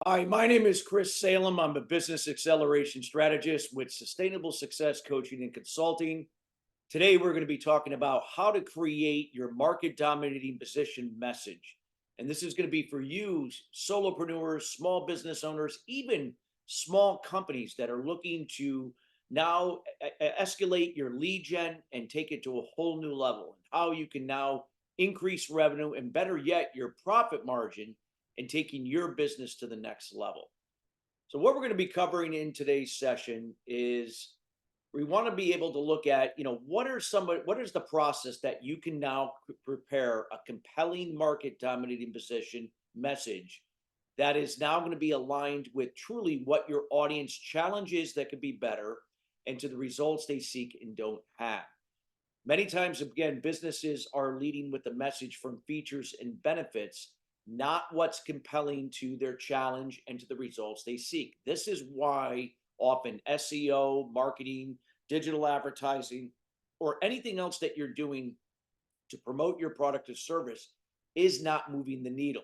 Hi, my name is Chris Salem. I'm a business acceleration strategist with Sustainable Success Coaching and Consulting. Today, we're going to be talking about how to create your market dominating position message. And this is going to be for you, solopreneurs, small business owners, even small companies that are looking to now escalate your lead gen and take it to a whole new level. And how you can now increase revenue and, better yet, your profit margin and taking your business to the next level. So, what we're going to be covering in today's session is we want to be able to look at, what is the process that you can now prepare a compelling market dominating position message that is now going to be aligned with truly what your audience challenge is that could be better and to the results they seek and don't have. Many times, again, businesses are leading with the message from features and benefits, not what's compelling to their challenge and to the results they seek. This is why often SEO, marketing, digital advertising, or anything else that you're doing to promote your product or service is not moving the needle.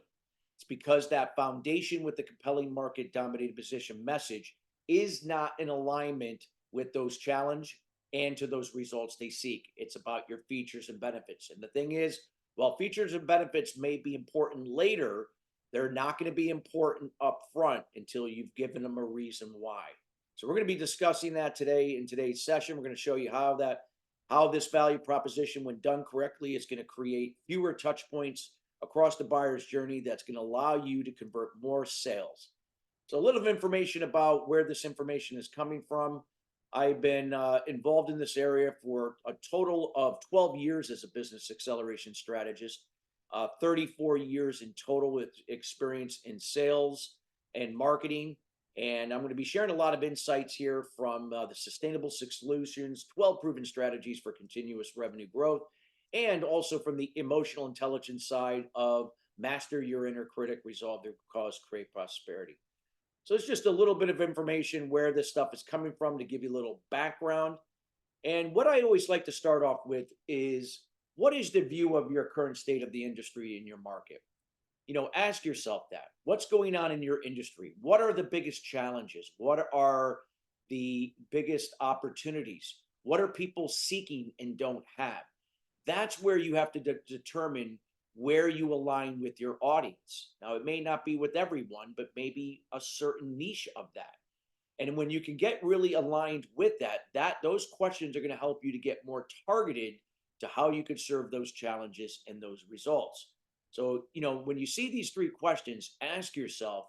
It's because that foundation with the compelling market dominated position message is not in alignment with those challenge and to those results they seek. It's about your features and benefits. And the thing is, while features and benefits may be important later, they're not going to be important up front until you've given them a reason why. So we're going to be discussing that today in today's session. We're going to show you how this value proposition, when done correctly, is going to create fewer touch points across the buyer's journey that's going to allow you to convert more sales. So a little information about where this information is coming from. I've been involved in this area for a total of 12 years as a business acceleration strategist, 34 years in total with experience in sales and marketing. And I'm going to be sharing a lot of insights here from the Sustainable Six Solutions, 12 proven strategies for continuous revenue growth, and also from the emotional intelligence side of master your inner critic, resolve their cause, create prosperity. So it's just a little bit of information where this stuff is coming from to give you a little background. And what I always like to start off with is, what is the view of your current state of the industry in your market? Ask yourself that. What's going on in your industry? What are the biggest challenges? What are the biggest opportunities? What are people seeking and don't have? That's where you have to determine where you align with your audience. Now, it may not be with everyone, but maybe a certain niche of that. And when you can get really aligned with that those questions are going to help you to get more targeted to how you could serve those challenges and those results. So, when you see these three questions, ask yourself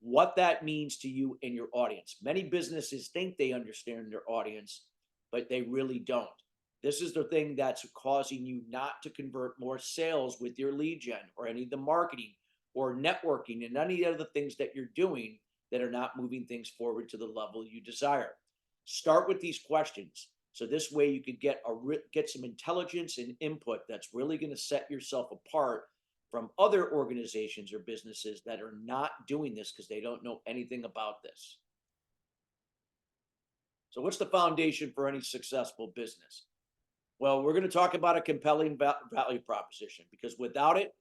what that means to you and your audience. Many businesses think they understand their audience, but they really don't. This is the thing that's causing you not to convert more sales with your lead gen or any of the marketing or networking and any of the things that you're doing that are not moving things forward to the level you desire. Start with these questions. So this way you could get some intelligence and input that's really going to set yourself apart from other organizations or businesses that are not doing this because they don't know anything about this. So what's the foundation for any successful business? Well, we're going to talk about a compelling value proposition, because without it,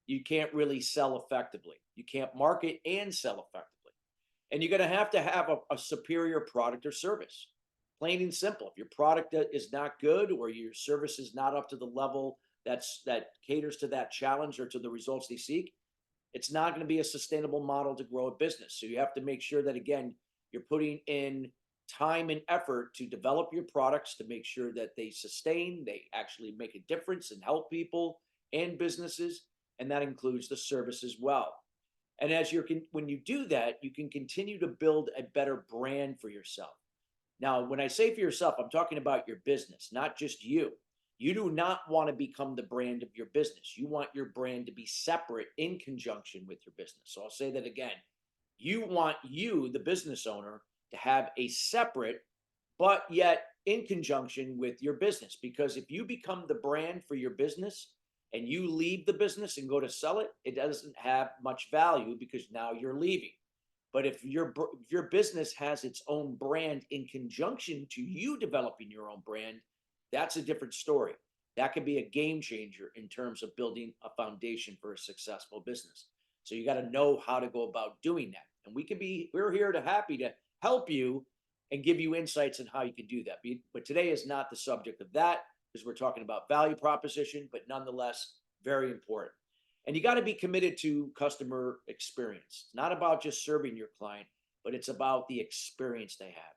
you can't really sell effectively. You can't market and sell effectively. And you're going to have a superior product or service. Plain and simple. If your product is not good or your service is not up to the level that caters to that challenge or to the results they seek, it's not going to be a sustainable model to grow a business. So you have to make sure that, again, you're putting in time and effort to develop your products to make sure that they sustain, they actually make a difference and help people and businesses. And that includes the service as well. And when you do that, you can continue to build a better brand for yourself. Now, when I say for yourself, I'm talking about your business, not just you. You do not want to become the brand of your business. You want your brand to be separate in conjunction with your business. So I'll say that again. You want the business owner, to have a separate, but yet in conjunction with your business. Because if you become the brand for your business and you leave the business and go to sell it, it doesn't have much value because now you're leaving. But if your business has its own brand in conjunction to you developing your own brand, that's a different story. That could be a game changer in terms of building a foundation for a successful business. So you got to know how to go about doing that. And we're here to happy to help you and give you insights on how you can do that. But today is not the subject of that because we're talking about value proposition, but nonetheless, very important. And you got to be committed to customer experience. It's not about just serving your client, but it's about the experience they have.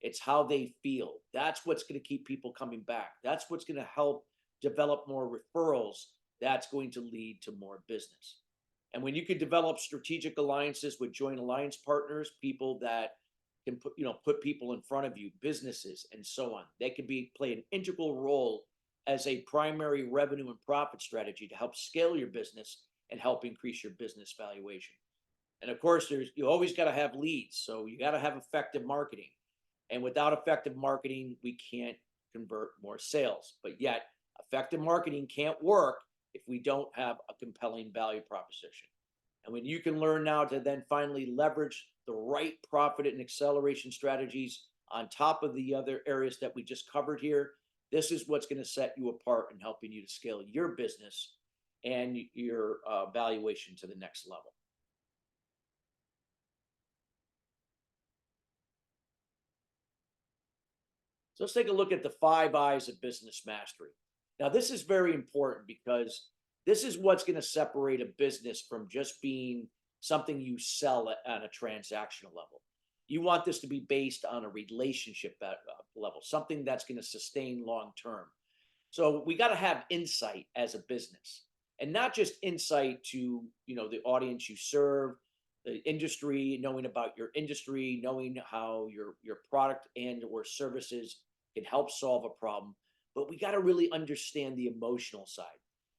It's how they feel. That's what's going to keep people coming back. That's what's going to help develop more referrals. That's going to lead to more business. And when you can develop strategic alliances with joint alliance partners, people that can put people in front of you, businesses and so on, they can play an integral role as a primary revenue and profit strategy to help scale your business and help increase your business valuation. And of course, you always got to have leads. So you got to have effective marketing. And without effective marketing, we can't convert more sales. But yet, effective marketing can't work if we don't have a compelling value proposition. And when you can learn now to then finally leverage the right profit and acceleration strategies on top of the other areas that we just covered here, this is what's going to set you apart in helping you to scale your business and your valuation to the next level. So let's take a look at the 5 I's of business mastery. Now, this is very important because this is what's going to separate a business from just being something you sell on a transactional level. You want this to be based on a relationship level, something that's going to sustain long term. So we got to have insight as a business, and not just insight to the audience you serve, the industry, knowing about your industry, knowing how your product and or services can help solve a problem, but we got to really understand the emotional side.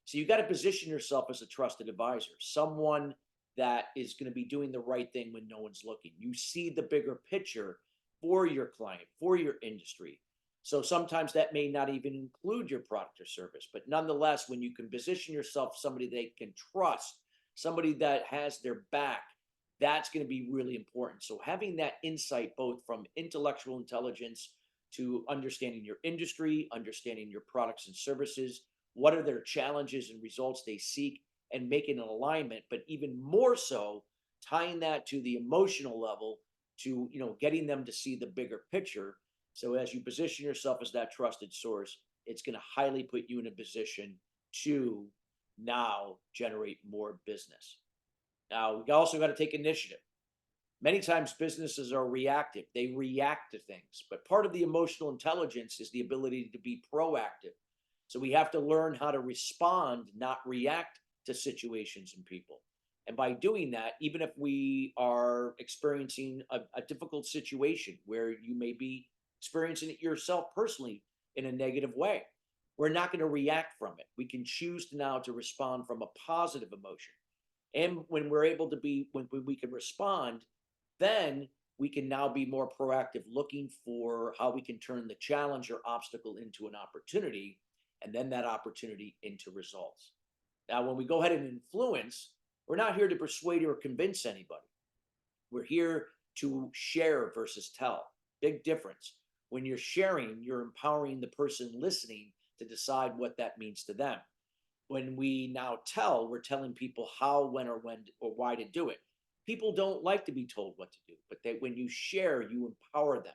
So you got to position yourself as a trusted advisor, someone that is going to be doing the right thing when no one's looking. You see the bigger picture for your client, for your industry. So sometimes that may not even include your product or service, but nonetheless, when you can position yourself somebody they can trust, somebody that has their back, that's going to be really important. So having that insight, both from intellectual intelligence to understanding your industry, understanding your products and services, what are their challenges and results they seek, and making an alignment, but even more so tying that to the emotional level to getting them to see the bigger picture. So as you position yourself as that trusted source, it's going to highly put you in a position to now generate more business. Now, we also got to take initiative. Many times businesses are reactive. They react to things, but part of the emotional intelligence is the ability to be proactive. So we have to learn how to respond, not react to situations and people. And by doing that, even if we are experiencing a difficult situation where you may be experiencing it yourself personally in a negative way, we're not going to react from it. We can choose now to respond from a positive emotion. And when we're able to when we can respond, then we can now be more proactive, looking for how we can turn the challenge or obstacle into an opportunity, and then that opportunity into results. Now, when we go ahead and influence, we're not here to persuade or convince anybody. We're here to share versus tell. Big difference. When you're sharing, you're empowering the person listening to decide what that means to them. When we now tell, we're telling people how, when, or why to do it. People don't like to be told what to do, but when you share, you empower them.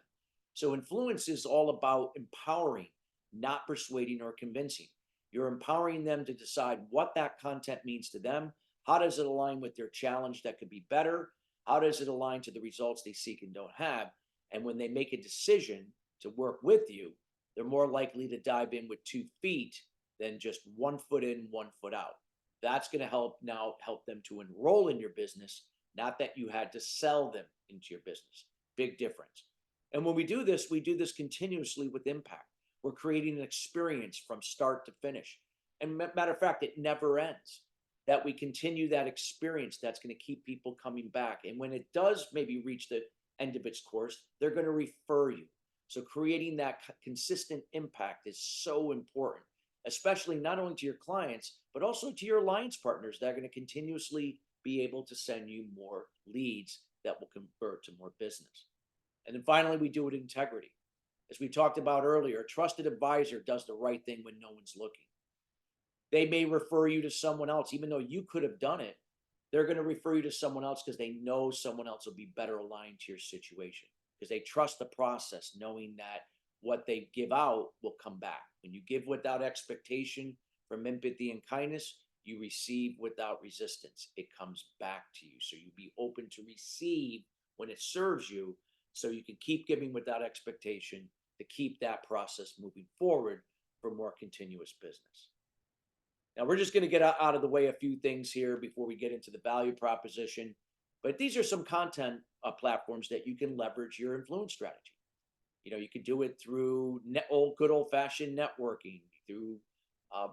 So influence is all about empowering, not persuading or convincing. You're empowering them to decide what that content means to them. How does it align with their challenge that could be better? How does it align to the results they seek and don't have? And when they make a decision to work with you, they're more likely to dive in with 2 feet than just 1 foot in, 1 foot out. That's going to help them to enroll in your business, not that you had to sell them into your business. Big difference. And when we do this continuously with impact. We're creating an experience from start to finish. And matter of fact, it never ends. That we continue that experience that's going to keep people coming back. And when it does maybe reach the end of its course, they're going to refer you. So creating that consistent impact is so important, especially not only to your clients, but also to your alliance partners that are going to continuously be able to send you more leads that will convert to more business. And then finally, we do it with integrity. As we talked about earlier, a trusted advisor does the right thing when no one's looking. They may refer you to someone else, even though you could have done it, they're going to refer you to someone else because they know someone else will be better aligned to your situation, because they trust the process, knowing that what they give out will come back. When you give without expectation from empathy and kindness, you receive without resistance. It comes back to you. So you be open to receive when it serves you, so you can keep giving without expectation to keep that process moving forward for more continuous business. Now, we're just going to get out of the way a few things here before we get into the value proposition. But these are some content platforms that you can leverage your influence strategy. You can do it through good old fashioned networking, through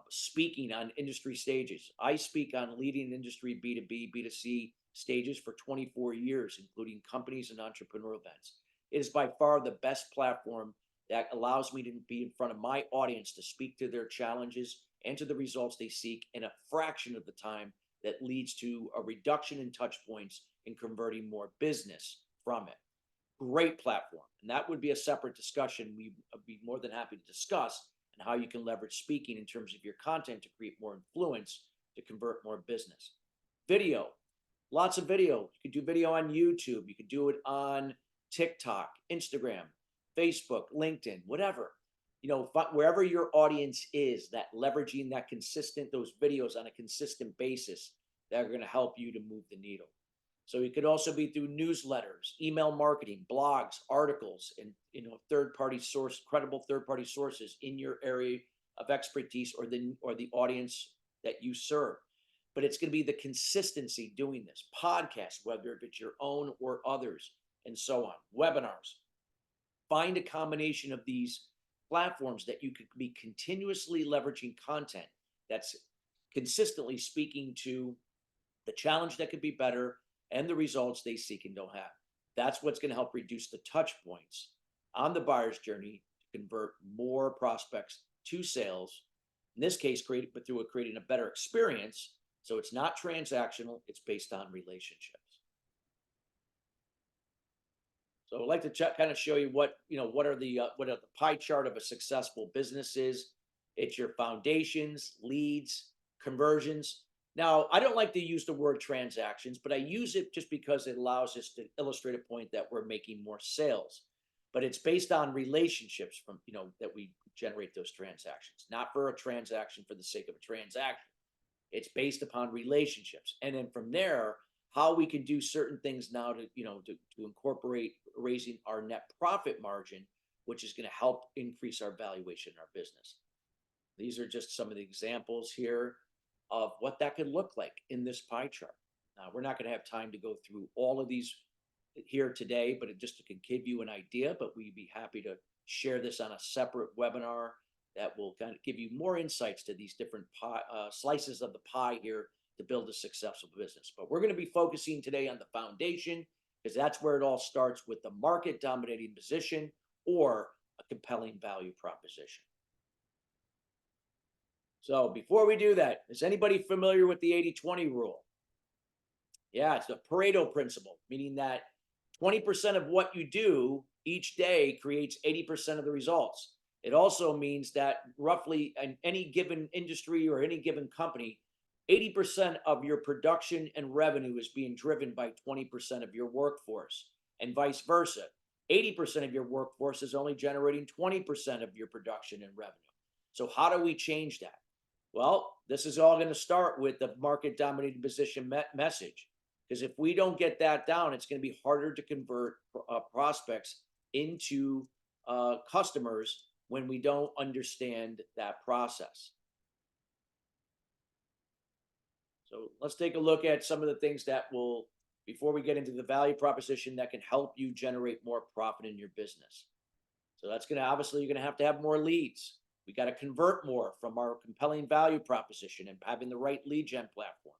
speaking on industry stages. I speak on leading industry B2B, B2C stages for 24 years, including companies and entrepreneurial events. It is by far the best platform that allows me to be in front of my audience to speak to their challenges and to the results they seek in a fraction of the time that leads to a reduction in touch points and converting more business from it. Great platform. And that would be a separate discussion. We'd be more than happy to discuss and how you can leverage speaking in terms of your content to create more influence to convert more business. Video, lots of video. You can do video on YouTube. You can do it on TikTok, Instagram, Facebook, LinkedIn, whatever. Wherever your audience is, that leveraging those videos on a consistent basis that are going to help you to move the needle. So it could also be through newsletters, email marketing, blogs, articles, and credible third-party sources in your area of expertise or the audience that you serve. But it's going to be the consistency doing this. Podcasts, whether it's your own or others, and so on. Webinars. Find a combination of these platforms that you could be continuously leveraging content that's consistently speaking to the challenge that could be better and the results they seek and don't have. That's what's going to help reduce the touch points on the buyer's journey to convert more prospects to sales. In this case, creating a better experience. So it's not transactional, it's based on relationships. So I'd like to kind of show you what are the pie chart of a successful business is. It's your foundations, leads, conversions. Now, I don't like to use the word transactions, but I use it just because it allows us to illustrate a point that we're making more sales. But it's based on relationships that we generate those transactions, not for a transaction for the sake of a transaction. It's based upon relationships. And then from there, how we can do certain things now to incorporate raising our net profit margin, which is going to help increase our valuation in our business. These are just some of the examples here of what that could look like in this pie chart. Now, we're not going to have time to go through all of these here today, but just to give you an idea, but we'd be happy to share this on a separate webinar that will kind of give you more insights to these different slices of the pie here to build a successful business. But we're going to be focusing today on the foundation, because that's where it all starts, with the market dominating position or a compelling value proposition. So before we do that, is anybody familiar with the 80-20 rule? Yeah, it's the Pareto principle, meaning that 20% of what you do each day creates 80% of the results. It also means that roughly in any given industry or any given company, 80% of your production and revenue is being driven by 20% of your workforce, and vice versa. 80% of your workforce is only generating 20% of your production and revenue. So how do we change that? Well, this is all going to start with the market dominating position message, because if we don't get that down, it's going to be harder to convert prospects into customers when we don't understand that process. So let's take a look at some of the things that will, before we get into the value proposition, that can help you generate more profit in your business. So that's going to, obviously, you're going to have more leads. We got to convert more from our compelling value proposition and having the right lead gen platforms.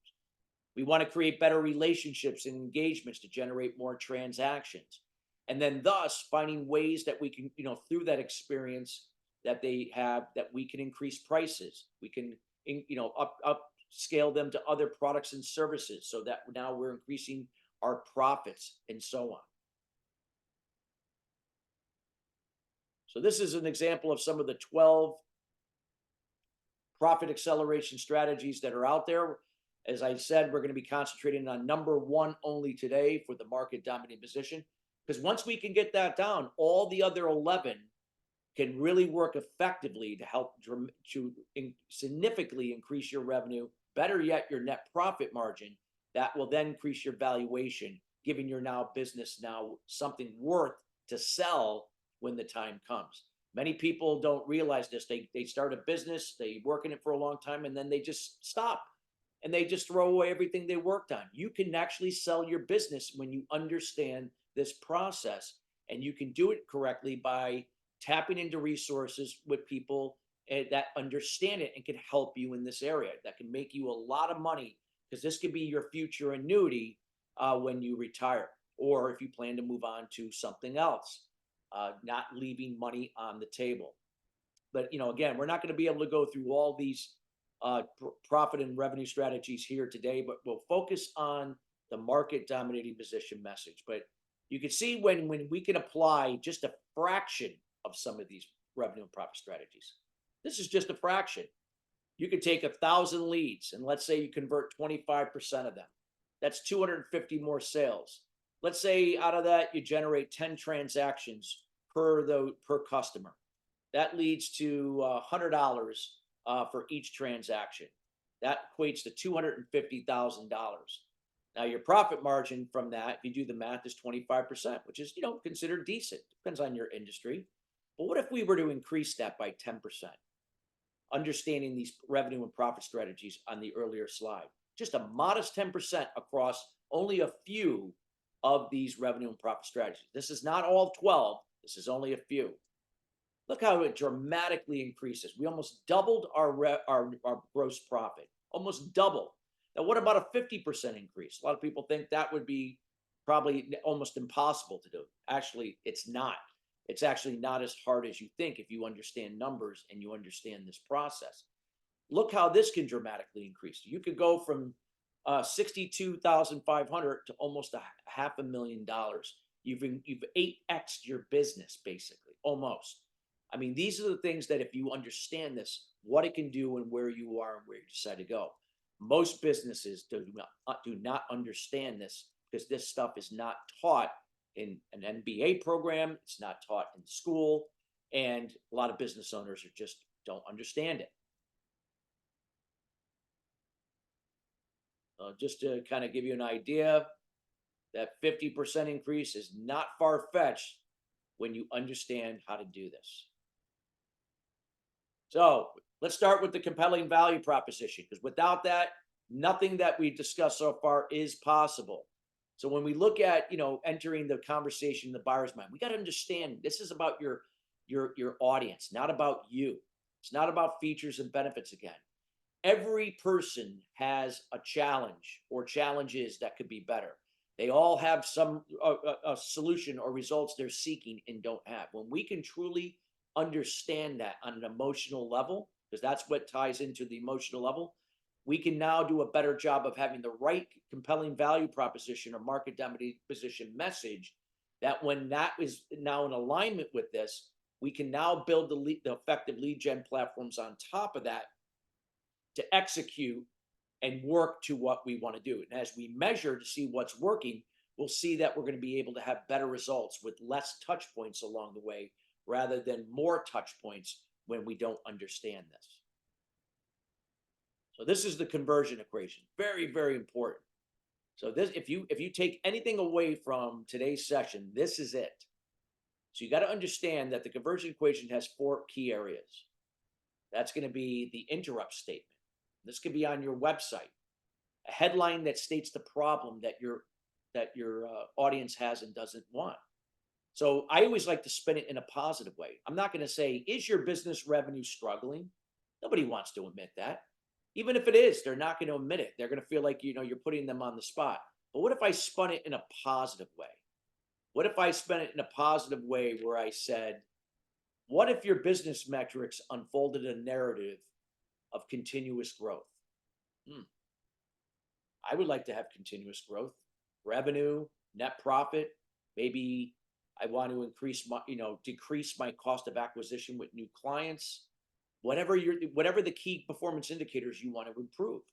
We want to create better relationships and engagements to generate more transactions. And then thus finding ways that we can, through that experience that they have, that we can increase prices. We can, upscale them to other products and services so that now we're increasing our profits and so on. So this is an example of some of the 12 profit acceleration strategies that are out there. As I said, we're going to be concentrating on number one only today for the market dominating position. Because once we can get that down, all the other 11 can really work effectively to help significantly increase your revenue. Better yet, your net profit margin. That will then increase your valuation, giving your now business now something worth to sell when the time comes. Many people don't realize this. They start a business, they work in it for a long time, and then they just stop and they just throw away everything they worked on. You can actually sell your business when you understand this process, and you can do it correctly by tapping into resources with people that understand it and can help you in this area, that can make you a lot of money, because this could be your future annuity when you retire, or if you plan to move on to something else, not leaving money on the table. But again, we're not going to be able to go through all these profit and revenue strategies here today, but we'll focus on the market dominating position message. But you can see when we can apply just a fraction of some of these revenue and profit strategies. This is just a fraction. You could take 1,000 leads, and let's say you convert 25% of them. That's 250 more sales. Let's say out of that you generate 10 transactions per customer. That leads to $100 for each transaction. That equates to $250,000. Now your profit margin from that, if you do the math, is 25%, which is considered decent. Depends on your industry. But what if we were to increase that by 10%? Understanding these revenue and profit strategies on the earlier slide, just a modest 10% across only a few of these revenue and profit strategies. This is not all 12. This is only a few. Look how it dramatically increases. We almost doubled our gross profit, almost double. Now, what about a 50% increase? A lot of people think that would be probably almost impossible to do. Actually, it's not. It's actually not as hard as you think if you understand numbers and you understand this process. Look how this can dramatically increase. You could go from 62,500 to almost $500,000. You've 8x'd your business, basically, almost. I mean, these are the things that if you understand this, what it can do and where you are and where you decide to go. Most businesses do not understand this, because this stuff is not taught in an MBA program. It's not taught in school, and a lot of business owners just don't understand it. Just to kind of give you an idea, that 50% increase is not far-fetched when you understand how to do this. So let's start with the compelling value proposition, because without that, nothing that we've discussed so far is possible. So when we look at, entering the conversation in the buyer's mind, we got to understand this is about your audience, not about you. It's not about features and benefits again. Every person has a challenge or challenges that could be better. They all have some a solution or results they're seeking and don't have. When we can truly understand that on an emotional level, because that's what ties into the emotional level, we can now do a better job of having the right compelling value proposition or market dominating position message, that when that is now in alignment with this, we can now build the effective lead gen platforms on top of that to execute and work to what we want to do. And as we measure to see what's working, we'll see that we're going to be able to have better results with less touch points along the way, rather than more touch points when we don't understand this. So this is the conversion equation. Very, very important. So this, if you take anything away from today's session, this is it. So you got to understand that the conversion equation has 4 key areas. That's going to be the interrupt statement. This could be on your website, a headline that states the problem that your audience has and doesn't want. So I always like to spin it in a positive way. I'm not going to say, is your business revenue struggling? Nobody wants to admit that. Even if it is, they're not going to admit it. They're going to feel like, you're putting them on the spot. But what if I spun it in a positive way? What if I spun it in a positive way where I said, what if your business metrics unfolded a narrative of continuous growth? I would like to have continuous growth, revenue, net profit. Maybe I want to decrease my cost of acquisition with new clients. Whatever the key performance indicators you want to improve.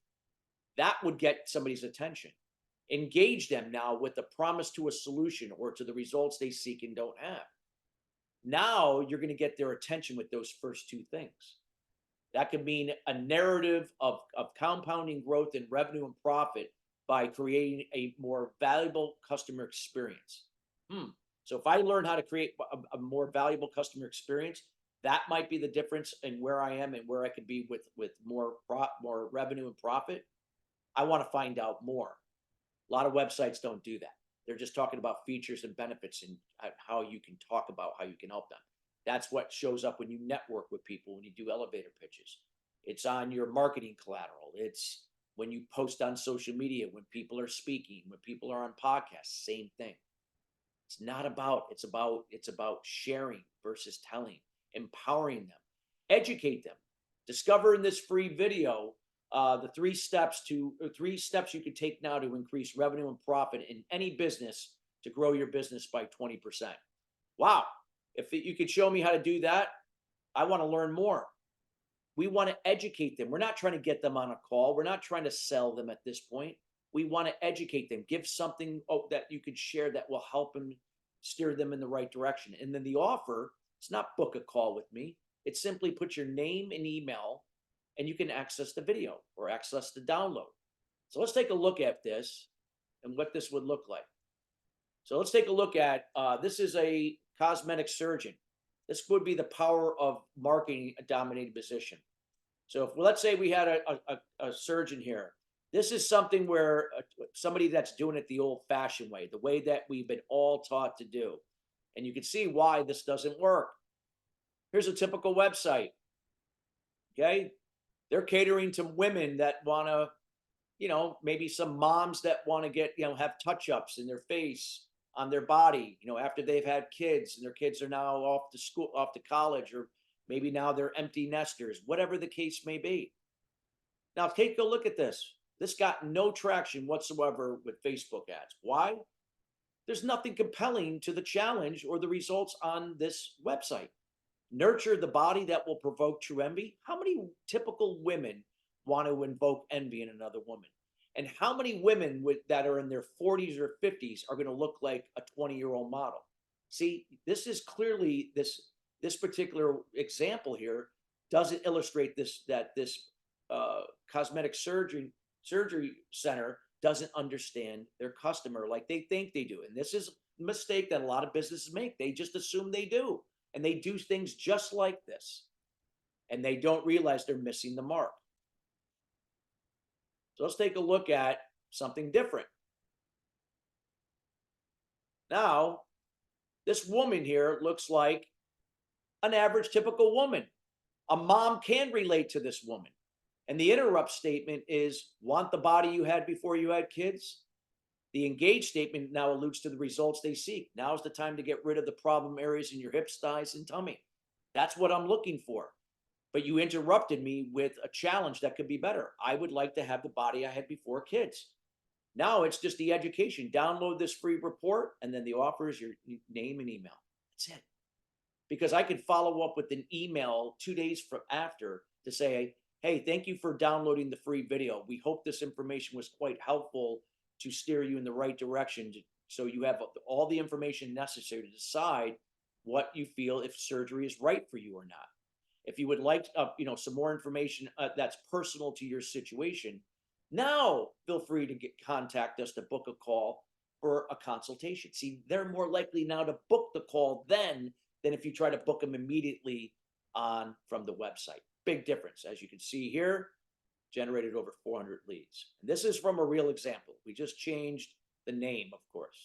That would get somebody's attention. Engage them now with the promise to a solution or to the results they seek and don't have. Now you're going to get their attention with those first two things. That could mean a narrative of compounding growth in revenue and profit by creating a more valuable customer experience. So if I learn how to create a more valuable customer experience, that might be the difference in where I am and where I could be with more revenue and profit. I want to find out more. A lot of websites don't do that. They're just talking about features and benefits and how you can talk about how you can help them. That's what shows up when you network with people, when you do elevator pitches. It's on your marketing collateral. It's when you post on social media, when people are speaking, when people are on podcasts, same thing. It's about sharing versus telling, empowering them, educate them. Discover in this free video the three steps you can take now to increase revenue and profit in any business to grow your business by 20%. Wow. If you could show me how to do that, I want to learn more. We want to educate them. We're not trying to get them on a call. We're not trying to sell them at this point. We want to educate them, give something that you could share that will help them steer them in the right direction. And then the offer, it's not book a call with me. It's simply put your name and email and you can access the video or access the download. So let's take a look at this and what this would look like. So let's take a look at, this is a cosmetic surgeon. This would be the power of marketing a dominated position. So if, let's say we had a surgeon here, this is something where somebody that's doing it the old fashioned way, the way that we've been all taught to do. And you can see why this doesn't work. Here's a typical website. Okay. They're catering to women that want to, maybe some moms that want to get, have touch-ups in their face, on their body, after they've had kids and their kids are now off to school, off to college, or maybe now they're empty nesters, whatever the case may be. Now, take a look at this. This got no traction whatsoever with Facebook ads. Why? There's nothing compelling to the challenge or the results on this website. Nurture the body that will provoke true envy. How many typical women want to invoke envy in another woman? And how many women that are in their 40s or 50s are going to look like a 20-year-old model? See, this is clearly this particular example here doesn't illustrate this cosmetic surgery center doesn't understand their customer like they think they do. And this is a mistake that a lot of businesses make. They just assume they do. And they do things just like this. And they don't realize they're missing the mark. So let's take a look at something different. Now, this woman here looks like an average typical woman. A mom can relate to this woman. And the interrupt statement is, want the body you had before you had kids? The engage statement now alludes to the results they seek. Now is the time to get rid of the problem areas in your hips, thighs, and tummy. That's what I'm looking for. But you interrupted me with a challenge that could be better. I would like to have the body I had before kids. Now it's just the education. Download this free report, and then the offer is your name and email. That's it. Because I could follow up with an email 2 days from after to say, hey, thank you for downloading the free video. We hope this information was quite helpful to steer you in the right direction, so you have all the information necessary to decide what you feel if surgery is right for you or not. If you would like some more information that's personal to your situation, now feel free to contact us to book a call for a consultation. See, they're more likely now to book the call then than if you try to book them immediately from the website. Big difference. As you can see here, generated over 400 leads. And this is from a real example. We just changed the name, of course.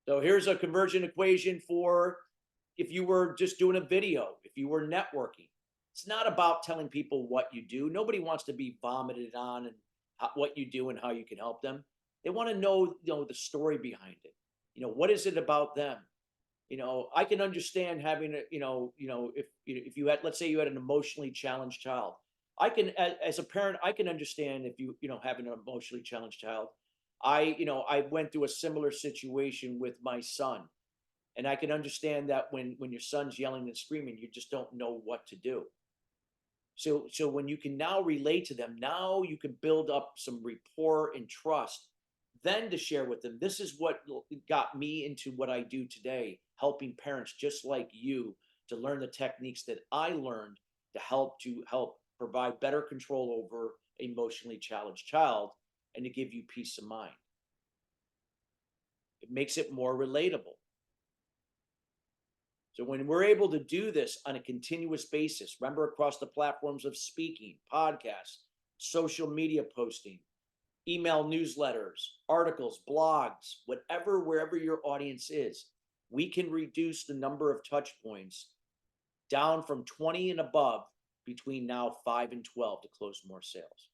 So here's a conversion equation for if you were just doing a video, if you were networking. It's not about telling people what you do. Nobody wants to be vomited on and what you do and how you can help them. They want to know, the story behind it. What is it about them? I can understand having if you had, let's say you had an emotionally challenged child. As a parent, I can understand if you having an emotionally challenged child. I went through a similar situation with my son. And I can understand that when your son's yelling and screaming, you just don't know what to do. So when you can now relate to them, now you can build up some rapport and trust, then to share with them. This is what got me into what I do today, helping parents just like you to learn the techniques that I learned to help provide better control over emotionally challenged child and to give you peace of mind. It makes it more relatable. So when we're able to do this on a continuous basis, remember across the platforms of speaking, podcasts, social media posting, email newsletters, articles, blogs, whatever, wherever your audience is, we can reduce the number of touch points down from 20 and above between now 5 and 12 to close more sales.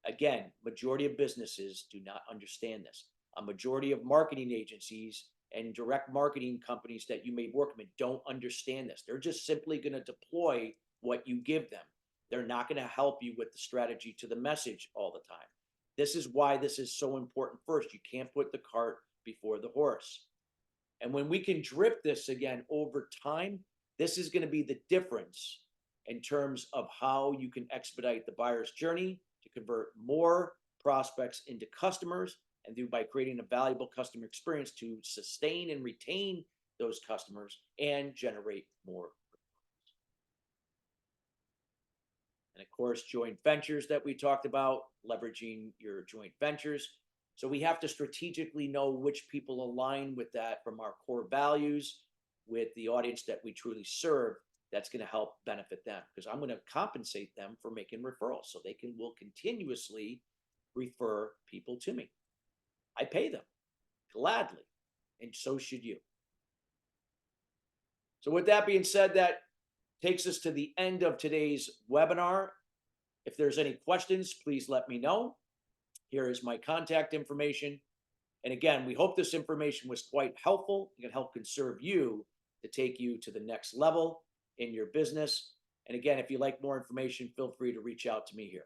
Again, majority of businesses do not understand this. A majority of marketing agencies and direct marketing companies that you may work with don't understand this. They're just simply going to deploy what you give them. They're not going to help you with the strategy to the message all the time. This is why this is so important first. You can't put the cart before the horse. And when we can drip this again over time, this is going to be the difference in terms of how you can expedite the buyer's journey to convert more prospects into customers, and do by creating a valuable customer experience to sustain and retain those customers and generate more. And of course, joint ventures that we talked about, leveraging your joint ventures. So we have to strategically know which people align with that from our core values, with the audience that we truly serve. That's going to help benefit them, because I'm going to compensate them for making referrals so they will continuously refer people to me. I pay them gladly, and so should you. So with that being said, that takes us to the end of today's webinar. If there's any questions, please let me know. Here is my contact information. And again, we hope this information was quite helpful. It can help conserve you to take you to the next level in your business. And again, if you'd like more information, feel free to reach out to me here.